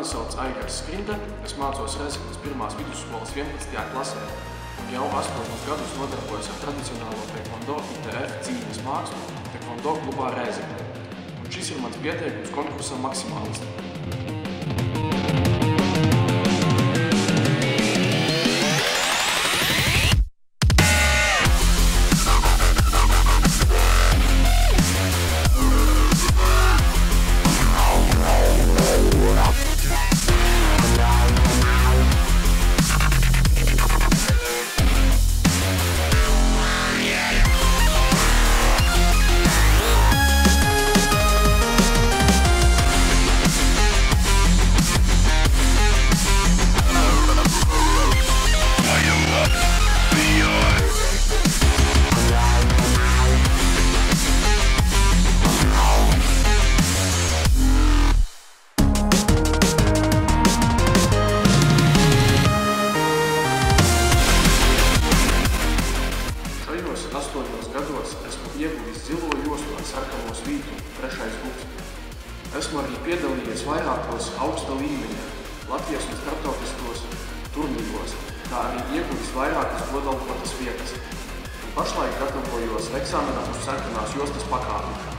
Mani sauc Aigars Skrindē, es mācos Rēzeknes pirmās vidusskolas 11. klasē un jau 8 gadus nodarbojos ar tradicionālo taekwondo ITF cīņas mākslu taekwondo klubā Rēzeknē. Un šis ir mans pieteikums konkursam Maksimālisti. Esmu ieguvis zilo jostu ar sarkano svītu, 3. gults. Esmu arī piedalījies vairākos augsta līmeņa Latvijas un starptautiskos turnīros, kā arī ieguvis vairākas godalgotas vietas. Un pašlaik gatavojos eksāmenam uz sarkanās jostas pakāpi.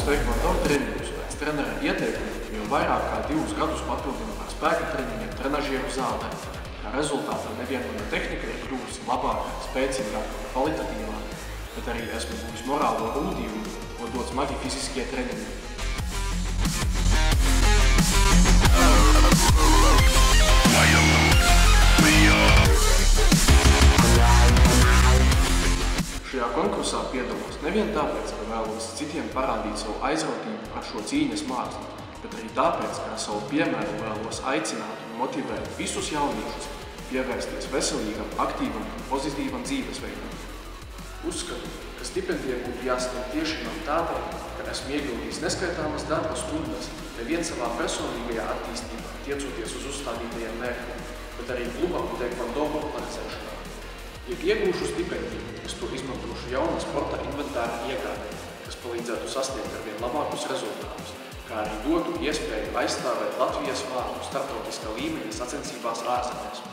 Taekwondo treniņus pēc trenera ieteikumu jau vairāk kā 2 gadus papildinu ar spēka treniņiem trenažieru zālē. Kā rezultātā nevien mana tehnika ir kļuvusi labāka, spēcīgāka un kvalitatīvāka, bet arī esmu guvis morālo rūdījumu, ko dod smagi fiziskie treniņi. Šajā konkursā piedalos nevien tāpēc, ka vēlos citiem parādīt savu aizrautību ar šo cīņas mākslu, bet arī tāpēc, ka ar savu piemēru vēlos aicināt un motivēt visus jauniešus pievērsties veselīgam, aktīvam un pozitīvam dzīvesveidam. Uzskatu, ka stipendija būtu jāsniedz tieši man tādēļ, ka esmu ieguldījis neskaitāmas darba stundas nevien savā personīgajā attīstībā, tiecoties uz uzstādītajiem mērķiem, bet arī kluba un taekwondo popularizēšanā. Ja iegūšu stipendiju, es to izmantošu jaunā sporta inventāra iegādē, kas palīdzētu sasniegt arvien labākus rezultātus, kā arī dotu iespēju aizstāvēt Latvijas vārdu starptautiskā līmeņa sacensībās ārzemēs.